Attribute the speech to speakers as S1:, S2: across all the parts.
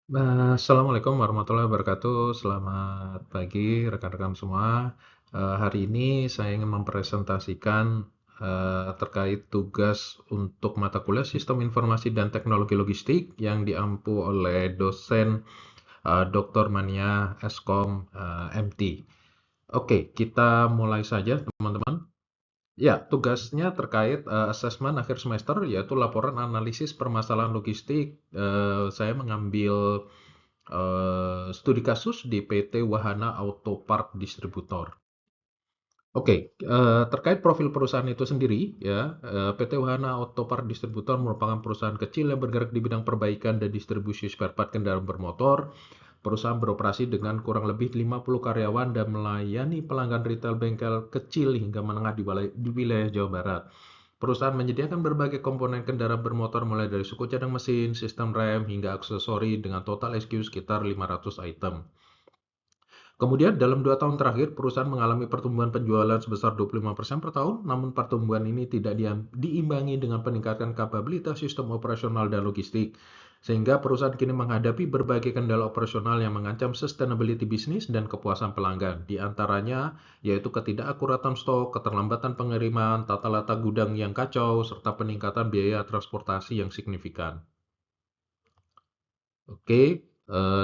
S1: Assalamualaikum warahmatullahi wabarakatuh. Selamat pagi rekan-rekan semua. Hari ini saya ingin mempresentasikan terkait tugas untuk mata kuliah Sistem Informasi dan Teknologi Logistik yang diampu oleh dosen Dr. Mania Eskom MT. Oke, kita mulai saja teman-teman. Ya, tugasnya terkait asesmen akhir semester, yaitu laporan analisis permasalahan logistik. Saya mengambil studi kasus di PT Wahana Auto Part Distributor. Oke, terkait profil perusahaan itu sendiri, ya, PT Wahana Auto Part Distributor merupakan perusahaan kecil yang bergerak di bidang perbaikan dan distribusi spare part kendaraan bermotor. Perusahaan beroperasi dengan kurang lebih 50 karyawan dan melayani pelanggan retail bengkel kecil hingga menengah di wilayah Jawa Barat. Perusahaan menyediakan berbagai komponen kendaraan bermotor mulai dari suku cadang mesin, sistem rem, hingga aksesori dengan total SKU sekitar 500 item. Kemudian dalam 2 tahun terakhir, perusahaan mengalami pertumbuhan penjualan sebesar 25% per tahun, namun pertumbuhan ini tidak diimbangi dengan peningkatan kapabilitas sistem operasional dan logistik. Sehingga perusahaan kini menghadapi berbagai kendala operasional yang mengancam sustainability bisnis dan kepuasan pelanggan. Di antaranya yaitu ketidakakuratan stok, keterlambatan pengiriman, tata letak gudang yang kacau, serta peningkatan biaya transportasi yang signifikan. Oke,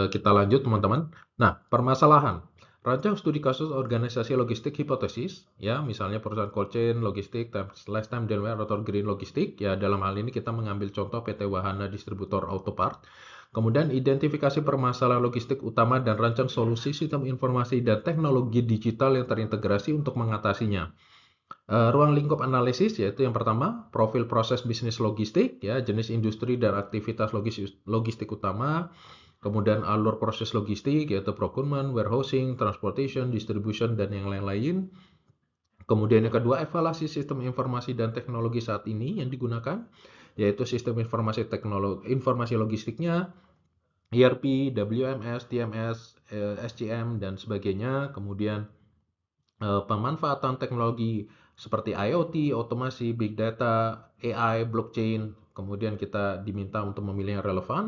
S1: kita lanjut teman-teman. Nah, permasalahan. Rancang studi kasus organisasi logistik hipotesis, ya, misalnya perusahaan cold chain, logistik, last time Delaware atau green logistik, ya, dalam hal ini kita mengambil contoh PT Wahana Distributor Autopart. Kemudian identifikasi permasalahan logistik utama dan rancang solusi sistem informasi dan teknologi digital yang terintegrasi untuk mengatasinya. Ruang lingkup analisis yaitu yang pertama, profil proses bisnis logistik, ya, jenis industri dan aktivitas logistik utama, kemudian alur proses logistik yaitu procurement, warehousing, transportation, distribution, dan yang lain-lain. Kemudian yang kedua, evaluasi sistem informasi dan teknologi saat ini yang digunakan, yaitu sistem informasi logistiknya, ERP, WMS, TMS, SCM, dan sebagainya. Kemudian pemanfaatan teknologi seperti IoT, otomasi, big data, AI, blockchain. Kemudian kita diminta untuk memilih yang relevan,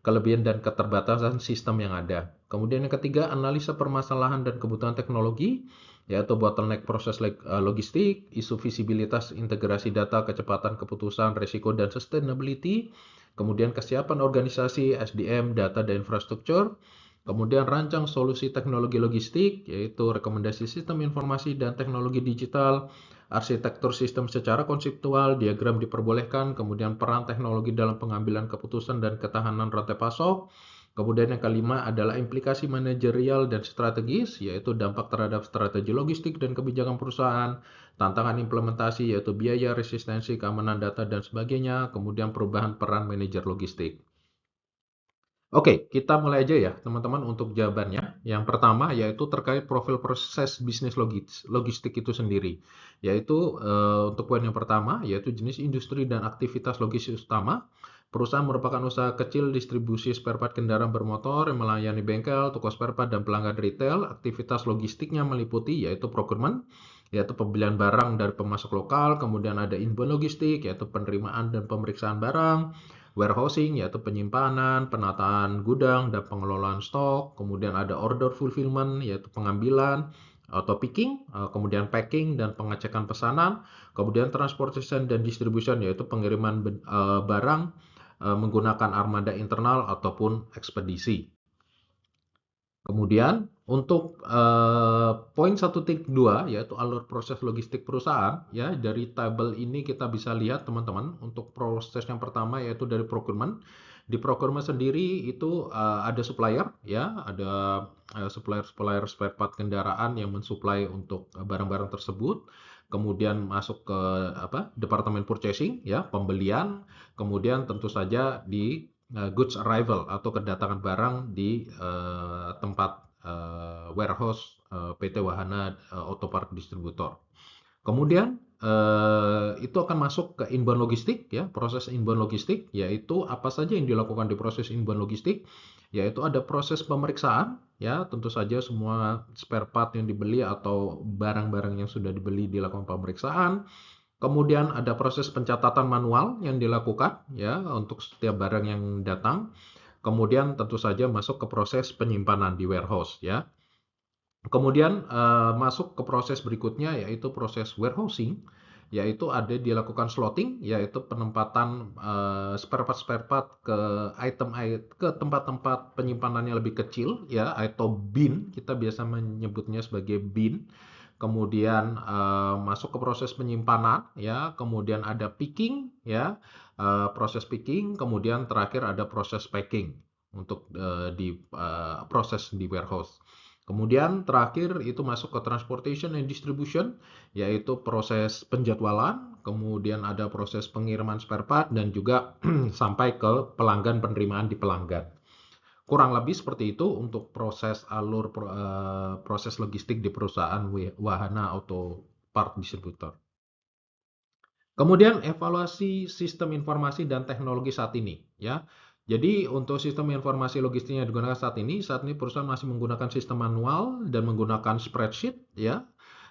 S1: kelebihan dan keterbatasan sistem yang ada. Kemudian yang ketiga, analisa permasalahan dan kebutuhan teknologi, yaitu bottleneck proses logistik, isu visibilitas integrasi data, kecepatan keputusan, risiko dan sustainability. Kemudian kesiapan organisasi, SDM, data dan infrastruktur. Kemudian rancang solusi teknologi logistik, yaitu rekomendasi sistem informasi dan teknologi digital, arsitektur sistem secara konseptual, diagram diperbolehkan, kemudian peran teknologi dalam pengambilan keputusan dan ketahanan rantai pasok. Kemudian yang kelima adalah implikasi manajerial dan strategis, yaitu dampak terhadap strategi logistik dan kebijakan perusahaan, tantangan implementasi, yaitu biaya, resistensi, keamanan data, dan sebagainya, kemudian perubahan peran manajer logistik. Oke, kita mulai aja ya, teman-teman, untuk jawabannya. Yang pertama yaitu terkait profil proses bisnis logistik itu sendiri. Yaitu untuk poin yang pertama, yaitu jenis industri dan aktivitas logistik utama. Perusahaan merupakan usaha kecil distribusi spare part kendaraan bermotor yang melayani bengkel, toko spare part, dan pelanggan retail. Aktivitas logistiknya meliputi yaitu procurement, yaitu pembelian barang dari pemasok lokal, kemudian ada inbound logistik, yaitu penerimaan dan pemeriksaan barang, warehousing yaitu penyimpanan, penataan gudang dan pengelolaan stok, kemudian ada order fulfillment yaitu pengambilan atau picking, kemudian packing dan pengecekan pesanan, kemudian transportation dan distribution yaitu pengiriman barang menggunakan armada internal ataupun ekspedisi. Kemudian untuk poin 1.2 yaitu alur proses logistik perusahaan, ya, dari tabel ini kita bisa lihat teman-teman untuk proses yang pertama yaitu dari procurement. Di procurement sendiri itu ada supplier, ya, ada supplier spare part kendaraan yang mensuplai untuk barang-barang tersebut. Kemudian masuk ke departemen purchasing, ya, pembelian. Kemudian tentu saja di goods arrival atau kedatangan barang di tempat warehouse PT Wahana Auto Part Distributor. Kemudian itu akan masuk ke inbound logistik, ya, proses inbound logistik, yaitu apa saja yang dilakukan di proses inbound logistik, yaitu ada proses pemeriksaan, ya, tentu saja semua spare part yang dibeli atau barang-barang yang sudah dibeli dilakukan pemeriksaan. Kemudian ada proses pencatatan manual yang dilakukan, ya, untuk setiap barang yang datang. kemudian tentu saja masuk ke proses penyimpanan di warehouse ya. Kemudian masuk ke proses berikutnya yaitu proses warehousing, yaitu ada dilakukan slotting, yaitu penempatan spare part ke ke tempat-tempat penyimpanannya lebih kecil ya, atau bin, kita biasa menyebutnya sebagai bin. Kemudian masuk ke proses penyimpanan ya, kemudian ada picking ya, proses picking, kemudian terakhir ada proses packing untuk proses di warehouse. Kemudian terakhir itu masuk ke transportation and distribution, yaitu proses penjadwalan, kemudian ada proses pengiriman spare part, dan juga sampai ke pelanggan, penerimaan di pelanggan. Kurang lebih seperti itu untuk proses proses logistik di perusahaan wahana auto part distributor. Kemudian evaluasi sistem informasi dan teknologi saat ini ya. Jadi untuk sistem informasi logistik yang digunakan saat ini perusahaan masih menggunakan sistem manual dan menggunakan spreadsheet ya.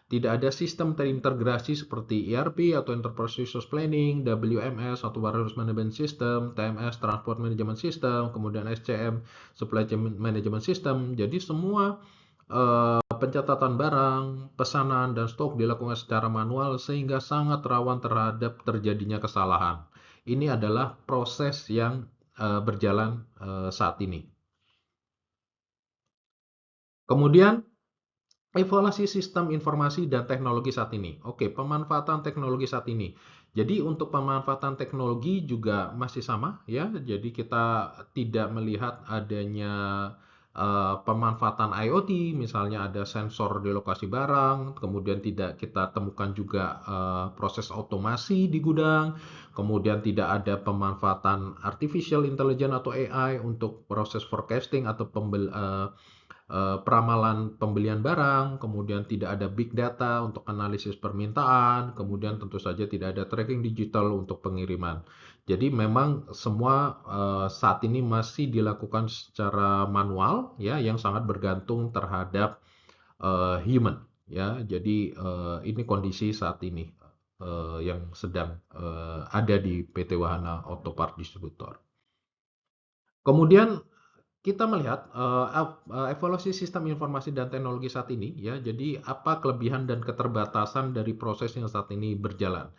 S1: Tidak ada sistem terintegrasi seperti ERP atau Enterprise Resource Planning, WMS atau Warehouse Management System, TMS Transport Management System, kemudian SCM Supply Chain Management System. Jadi semua pencatatan barang, pesanan, dan stok dilakukan secara manual sehingga sangat rawan terhadap terjadinya kesalahan. Ini adalah proses yang berjalan saat ini. Kemudian evaluasi sistem informasi dan teknologi saat ini. Oke, pemanfaatan teknologi saat ini. Jadi untuk pemanfaatan teknologi juga masih sama ya. Jadi kita tidak melihat adanya pemanfaatan IoT, misalnya ada sensor di lokasi barang, kemudian tidak kita temukan juga proses otomasi di gudang, kemudian tidak ada pemanfaatan artificial intelligence atau AI untuk proses forecasting atau peramalan pembelian barang, kemudian tidak ada big data untuk analisis permintaan, kemudian tentu saja tidak ada tracking digital untuk pengiriman. Jadi memang semua saat ini masih dilakukan secara manual ya, yang sangat bergantung terhadap human ya. Jadi ini kondisi saat ini yang sedang ada di PT Wahana Auto Part Distributor. Kemudian kita melihat evaluasi sistem informasi dan teknologi saat ini ya. Jadi apa kelebihan dan keterbatasan dari proses yang saat ini berjalan?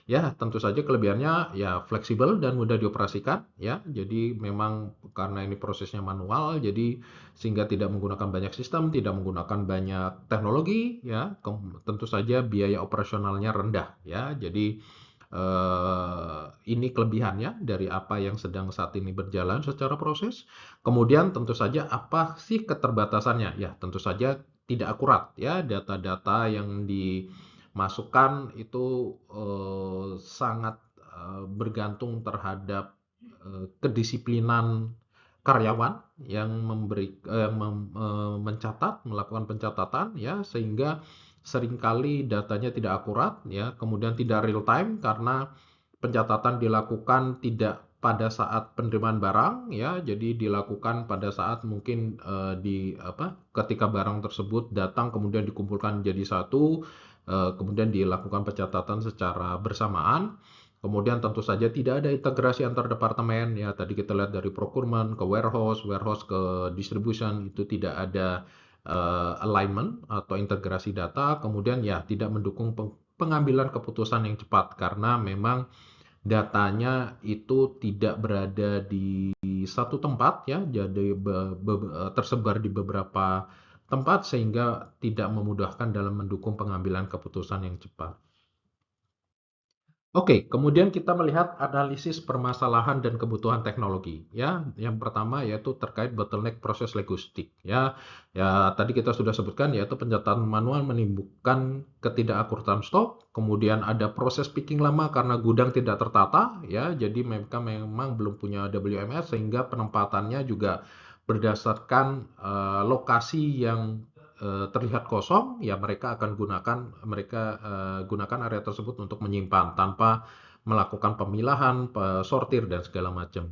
S1: Ya, tentu saja kelebihannya ya fleksibel dan mudah dioperasikan ya. Jadi memang karena ini prosesnya manual, jadi sehingga tidak menggunakan banyak sistem, tidak menggunakan banyak teknologi ya. Tentu saja biaya operasionalnya rendah ya. Jadi ini kelebihannya dari apa yang sedang saat ini berjalan secara proses. Kemudian tentu saja apa sih keterbatasannya? Ya, tentu saja tidak akurat ya, data-data yang dimasukkan itu sangat bergantung terhadap kedisiplinan karyawan yang mencatat, melakukan pencatatan ya, sehingga seringkali datanya tidak akurat ya, kemudian tidak real time karena pencatatan dilakukan tidak pada saat penerimaan barang ya, jadi dilakukan pada saat mungkin ketika barang tersebut datang kemudian dikumpulkan jadi satu, kemudian dilakukan pencatatan secara bersamaan. Kemudian tentu saja tidak ada integrasi antar departemen ya, tadi kita lihat dari procurement ke warehouse, warehouse ke distribution, itu tidak ada alignment atau integrasi data. Kemudian ya tidak mendukung pengambilan keputusan yang cepat karena memang datanya itu tidak berada di satu tempat ya, jadi tersebar di beberapa tempat sehingga tidak memudahkan dalam mendukung pengambilan keputusan yang cepat. Oke, kemudian kita melihat analisis permasalahan dan kebutuhan teknologi ya. Yang pertama yaitu terkait bottleneck proses logistik ya. Ya, tadi kita sudah sebutkan yaitu pencatatan manual menimbulkan ketidakakuratan stok, kemudian ada proses picking lama karena gudang tidak tertata ya. Jadi mereka memang belum punya WMS sehingga penempatannya juga berdasarkan lokasi yang terlihat kosong, ya mereka akan gunakan area tersebut untuk menyimpan tanpa melakukan pemilahan, sortir dan segala macam.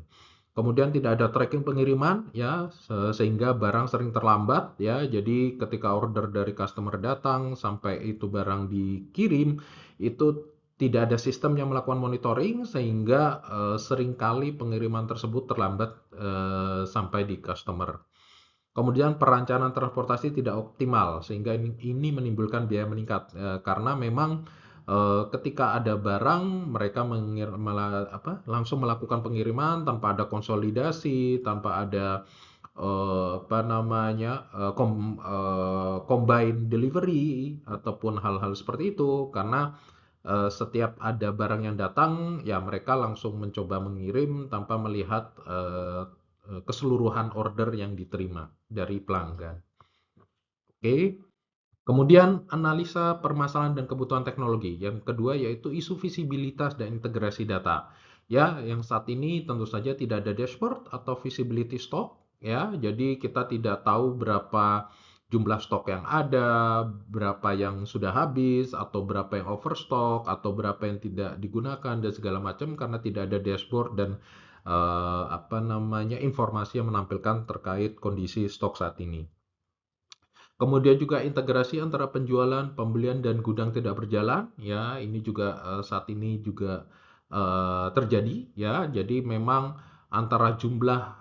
S1: Kemudian tidak ada tracking pengiriman ya, sehingga barang sering terlambat ya. Jadi ketika order dari customer datang sampai itu barang dikirim itu tidak ada sistem yang melakukan monitoring sehingga seringkali pengiriman tersebut terlambat sampai di customer. Kemudian perencanaan transportasi tidak optimal sehingga ini menimbulkan biaya meningkat karena memang ketika ada barang mereka langsung melakukan pengiriman tanpa ada konsolidasi, tanpa ada combine delivery ataupun hal-hal seperti itu karena setiap ada barang yang datang ya mereka langsung mencoba mengirim tanpa melihat keseluruhan order yang diterima dari pelanggan. Oke. Kemudian analisa permasalahan dan kebutuhan teknologi. Yang kedua yaitu isu visibilitas dan integrasi data. Ya, yang saat ini tentu saja tidak ada dashboard atau visibility stock ya. Jadi kita tidak tahu berapa jumlah stok yang ada, berapa yang sudah habis atau berapa yang overstock atau berapa yang tidak digunakan dan segala macam karena tidak ada dashboard dan informasi yang menampilkan terkait kondisi stok saat ini. Kemudian juga integrasi antara penjualan, pembelian, dan gudang tidak berjalan. Ya, ini juga saat ini juga terjadi. Ya, jadi memang antara jumlah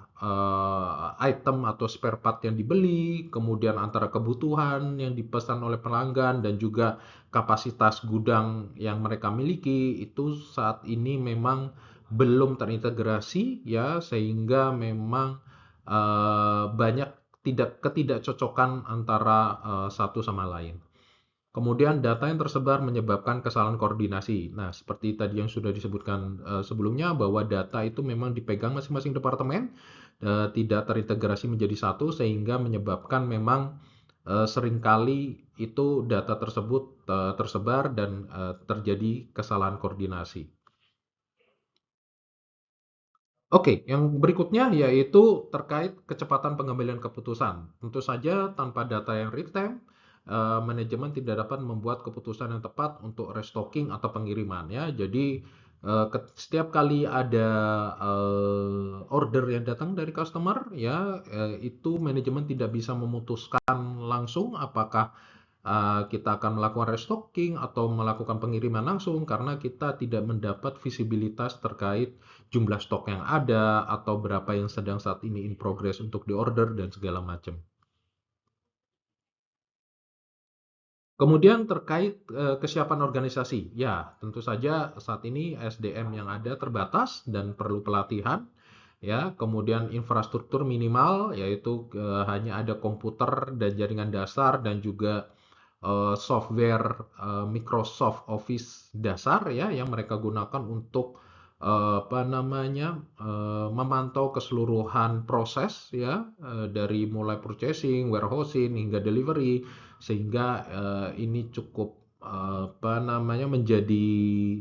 S1: item atau spare part yang dibeli, kemudian antara kebutuhan yang dipesan oleh pelanggan dan juga kapasitas gudang yang mereka miliki itu saat ini memang belum terintegrasi ya sehingga memang banyak ketidakcocokan antara satu sama lain. Kemudian data yang tersebar menyebabkan kesalahan koordinasi. Nah, seperti tadi yang sudah disebutkan sebelumnya bahwa data itu memang dipegang masing-masing departemen, tidak terintegrasi menjadi satu sehingga menyebabkan memang seringkali itu data tersebut tersebar dan terjadi kesalahan koordinasi. Oke, yang berikutnya yaitu terkait kecepatan pengambilan keputusan. Tentu saja tanpa data yang real time, manajemen tidak dapat membuat keputusan yang tepat untuk restocking atau pengiriman ya. Jadi setiap kali ada order yang datang dari customer ya, itu manajemen tidak bisa memutuskan langsung apakah kita akan melakukan restocking atau melakukan pengiriman langsung karena kita tidak mendapat visibilitas terkait jumlah stok yang ada atau berapa yang sedang saat ini in progress untuk diorder dan segala macam. Kemudian terkait kesiapan organisasi, ya tentu saja saat ini SDM yang ada terbatas dan perlu pelatihan. Ya, kemudian infrastruktur minimal yaitu hanya ada komputer dan jaringan dasar dan juga software Microsoft Office dasar ya yang mereka gunakan untuk memantau keseluruhan proses ya dari mulai purchasing, warehousing hingga delivery sehingga ini cukup menjadi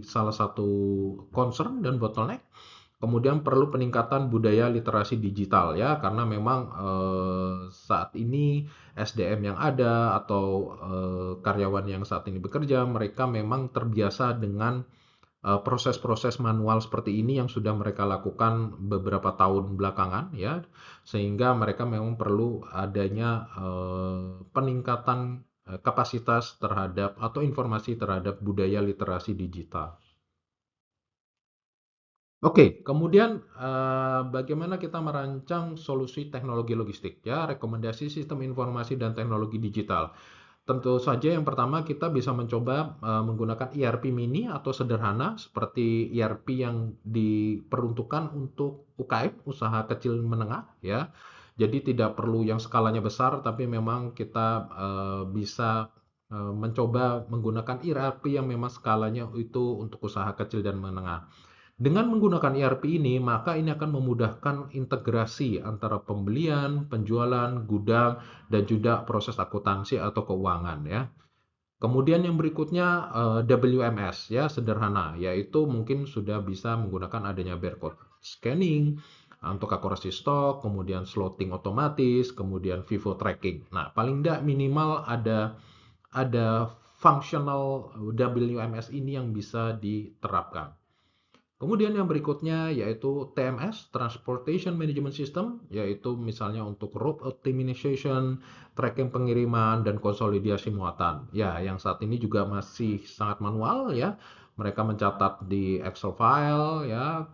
S1: salah satu concern dan bottleneck. Kemudian perlu peningkatan budaya literasi digital ya karena memang saat ini SDM yang ada atau karyawan yang saat ini bekerja mereka memang terbiasa dengan proses-proses manual seperti ini yang sudah mereka lakukan beberapa tahun belakangan ya sehingga mereka memang perlu adanya peningkatan kapasitas terhadap atau informasi terhadap budaya literasi digital. Oke, kemudian bagaimana kita merancang solusi teknologi logistik ya, rekomendasi sistem informasi dan teknologi digital. Tentu saja yang pertama kita bisa mencoba menggunakan ERP mini atau sederhana seperti ERP yang diperuntukkan untuk UKM, usaha kecil menengah ya. Jadi tidak perlu yang skalanya besar tapi memang kita bisa mencoba menggunakan ERP yang memang skalanya itu untuk usaha kecil dan menengah. Dengan menggunakan ERP ini, maka ini akan memudahkan integrasi antara pembelian, penjualan, gudang, dan juga proses akuntansi atau keuangan ya. Kemudian yang berikutnya WMS ya sederhana, yaitu mungkin sudah bisa menggunakan adanya barcode scanning untuk akurasi stok, kemudian slotting otomatis, kemudian FIFO tracking. Nah, paling tidak minimal ada functional WMS ini yang bisa diterapkan. Kemudian yang berikutnya yaitu TMS, Transportation Management System, yaitu misalnya untuk route optimization, tracking pengiriman, dan konsolidasi muatan. Ya, yang saat ini juga masih sangat manual ya. mereka mencatat di Excel file ya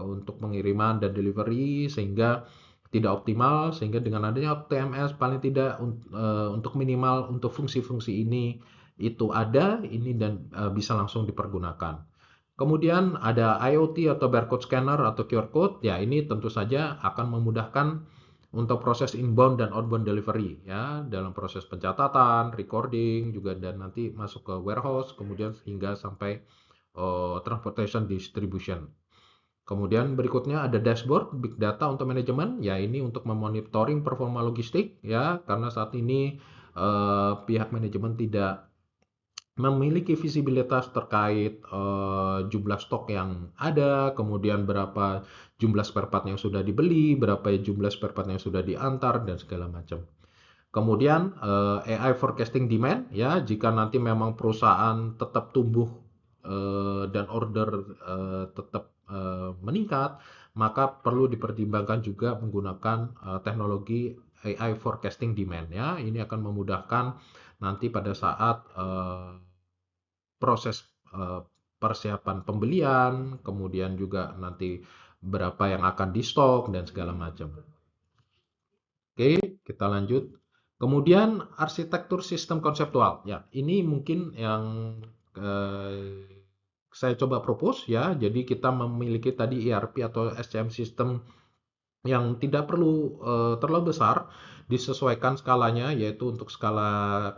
S1: untuk pengiriman dan delivery sehingga tidak optimal, sehingga dengan adanya TMS paling tidak untuk minimal untuk fungsi-fungsi ini itu ada ini dan bisa langsung dipergunakan. Kemudian ada IoT atau barcode scanner atau QR code, ya ini tentu saja akan memudahkan untuk proses inbound dan outbound delivery ya, dalam proses pencatatan, recording juga dan nanti masuk ke warehouse, kemudian hingga sampai transportation distribution. Kemudian berikutnya ada dashboard big data untuk manajemen, ya ini untuk memonitoring performa logistik ya, karena saat ini pihak manajemen tidak memiliki visibilitas terkait jumlah stok yang ada, kemudian berapa jumlah spare part yang sudah dibeli, berapa jumlah spare part yang sudah diantar, dan segala macam. Kemudian AI forecasting demand, ya jika nanti memang perusahaan tetap tumbuh dan order tetap meningkat, maka perlu dipertimbangkan juga menggunakan teknologi AI forecasting demand, ya. Ini akan memudahkan nanti pada saat proses persiapan pembelian, kemudian juga nanti berapa yang akan di stok dan segala macam. Oke, kita lanjut. Kemudian arsitektur sistem konseptual. Ya, ini mungkin yang saya coba propose ya. Jadi kita memiliki tadi ERP atau SCM system yang tidak perlu terlalu besar, disesuaikan skalanya yaitu untuk skala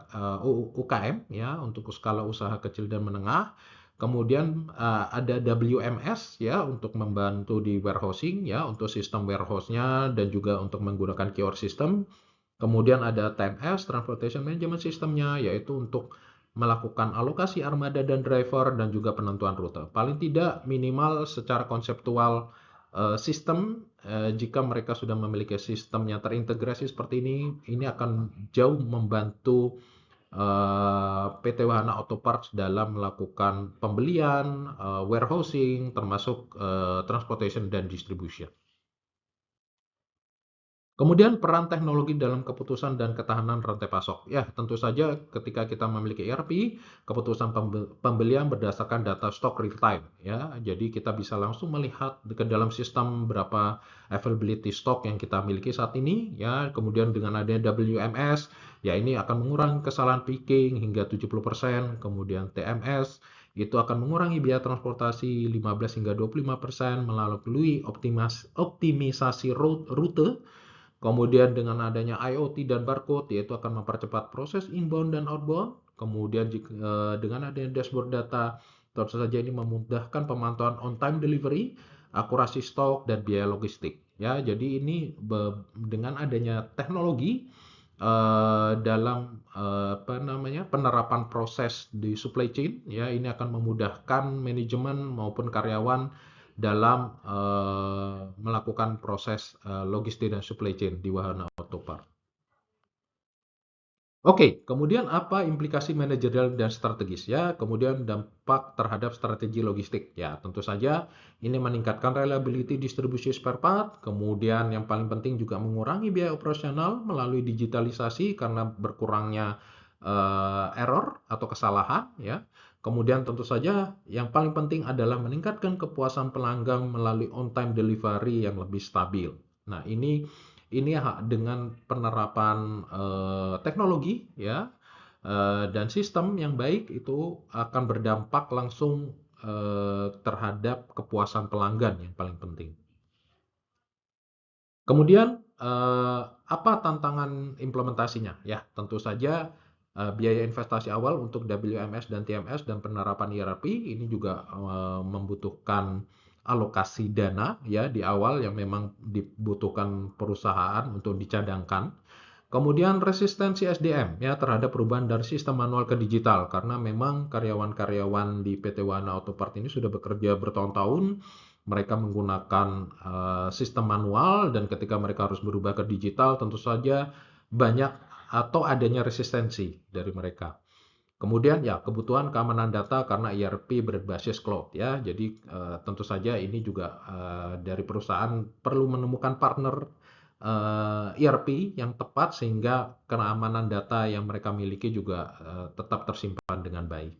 S1: UKM ya, untuk skala usaha kecil dan menengah. Kemudian ada WMS ya untuk membantu di warehousing ya, untuk sistem warehouse-nya dan juga untuk menggunakan QR system. Kemudian ada TMS, Transportation Management System-nya, yaitu untuk melakukan alokasi armada dan driver dan juga penentuan rute. Paling tidak minimal secara konseptual sistem, jika mereka sudah memiliki sistem yang terintegrasi seperti ini akan jauh membantu PT Wahana Auto Parts dalam melakukan pembelian, warehousing, termasuk transportation dan distribution. Kemudian peran teknologi dalam keputusan dan ketahanan rantai pasok. Ya, tentu saja ketika kita memiliki ERP, keputusan pembelian berdasarkan data stok real time ya. Jadi kita bisa langsung melihat ke dalam sistem berapa availability stok yang kita miliki saat ini ya. Kemudian dengan adanya WMS, ya ini akan mengurangi kesalahan picking hingga 70%. Kemudian TMS itu akan mengurangi biaya transportasi 15 hingga 25% melalui optimisasi rute. Kemudian dengan adanya IoT dan barcode, yaitu akan mempercepat proses inbound dan outbound. Kemudian dengan adanya dashboard data, tentu saja ini memudahkan pemantauan on-time delivery, akurasi stok, dan biaya logistik. Ya, jadi ini dengan adanya teknologi dalam penerapan proses di supply chain, ya ini akan memudahkan manajemen maupun karyawan dalam melakukan proses logistik dan supply chain di Wahana Auto Parts. Oke, kemudian apa implikasi manajerial dan strategis ya? Kemudian dampak terhadap strategi logistik. Ya, tentu saja ini meningkatkan reliability distribusi spare part, kemudian yang paling penting juga mengurangi biaya operasional melalui digitalisasi karena berkurangnya error atau kesalahan ya. Kemudian tentu saja yang paling penting adalah meningkatkan kepuasan pelanggan melalui on-time delivery yang lebih stabil. Nah, ini dengan penerapan teknologi ya dan sistem yang baik itu akan berdampak langsung terhadap kepuasan pelanggan yang paling penting. Kemudian apa tantangan implementasinya? Ya, tentu saja biaya investasi awal untuk WMS dan TMS dan penerapan ERP ini juga membutuhkan alokasi dana ya di awal yang memang dibutuhkan perusahaan untuk dicadangkan. Kemudian resistensi SDM ya terhadap perubahan dari sistem manual ke digital karena memang karyawan-karyawan di PT Wahana Auto Parts ini sudah bekerja bertahun-tahun, mereka menggunakan sistem manual dan ketika mereka harus berubah ke digital tentu saja banyak atau adanya resistensi dari mereka. Kemudian ya kebutuhan keamanan data karena ERP berbasis cloud ya. Jadi tentu saja ini juga dari perusahaan perlu menemukan partner ERP yang tepat sehingga keamanan data yang mereka miliki juga tetap tersimpan dengan baik.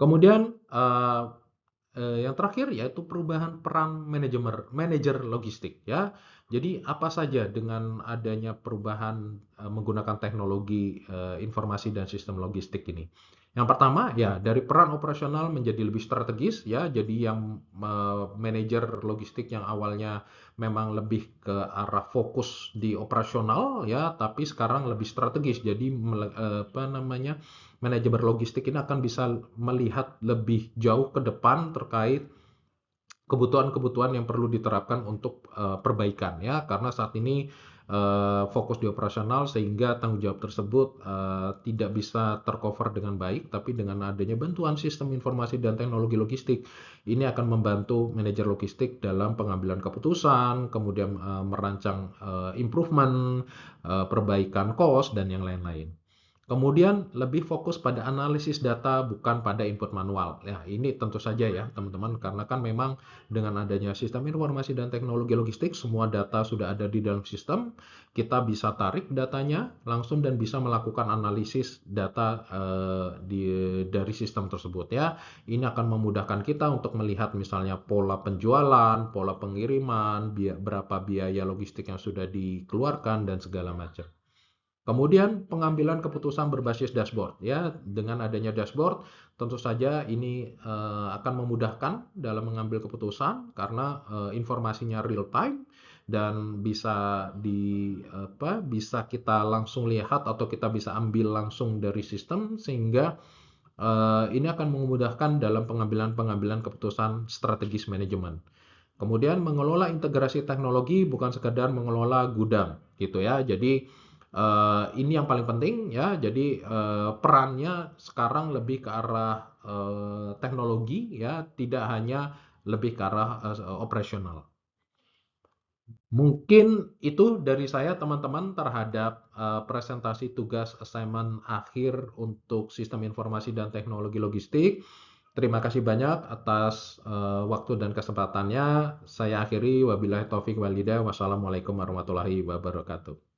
S1: Kemudian yang terakhir yaitu perubahan peran manajer logistik ya. Jadi apa saja dengan adanya perubahan menggunakan teknologi informasi dan sistem logistik ini. Yang pertama ya dari peran operasional menjadi lebih strategis ya. Jadi yang manajer logistik yang awalnya memang lebih ke arah fokus di operasional ya, tapi sekarang lebih strategis. Jadi apa namanya? Manajemen logistik ini akan bisa melihat lebih jauh ke depan terkait kebutuhan-kebutuhan yang perlu diterapkan untuk perbaikan ya, karena saat ini fokus di operasional sehingga tanggung jawab tersebut tidak bisa tercover dengan baik, tapi dengan adanya bantuan sistem informasi dan teknologi logistik ini akan membantu manajer logistik dalam pengambilan keputusan, kemudian merancang improvement, perbaikan cost dan yang lain-lain. Kemudian lebih fokus pada analisis data bukan pada input manual. Ya, ini tentu saja ya teman-teman, karena kan memang dengan adanya sistem informasi dan teknologi logistik, semua data sudah ada di dalam sistem. Kita bisa tarik datanya langsung dan bisa melakukan analisis data dari sistem tersebut ya. Ini akan memudahkan kita untuk melihat misalnya pola penjualan, pola pengiriman, berapa biaya logistik yang sudah dikeluarkan dan segala macam. Kemudian pengambilan keputusan berbasis dashboard ya, dengan adanya dashboard tentu saja ini akan memudahkan dalam mengambil keputusan karena informasinya real time dan bisa kita langsung lihat atau kita bisa ambil langsung dari sistem sehingga ini akan memudahkan dalam pengambilan keputusan strategis manajemen. Kemudian mengelola integrasi teknologi bukan sekedar mengelola gudang gitu ya. Jadi ini yang paling penting ya. Jadi perannya sekarang lebih ke arah teknologi ya, tidak hanya lebih ke arah operasional. Mungkin itu dari saya teman-teman terhadap presentasi tugas assignment akhir untuk sistem informasi dan teknologi logistik. Terima kasih banyak atas waktu dan kesempatannya. Saya akhiri, wabillahi taufik walhidayah. Wassalamualaikum warahmatullahi wabarakatuh.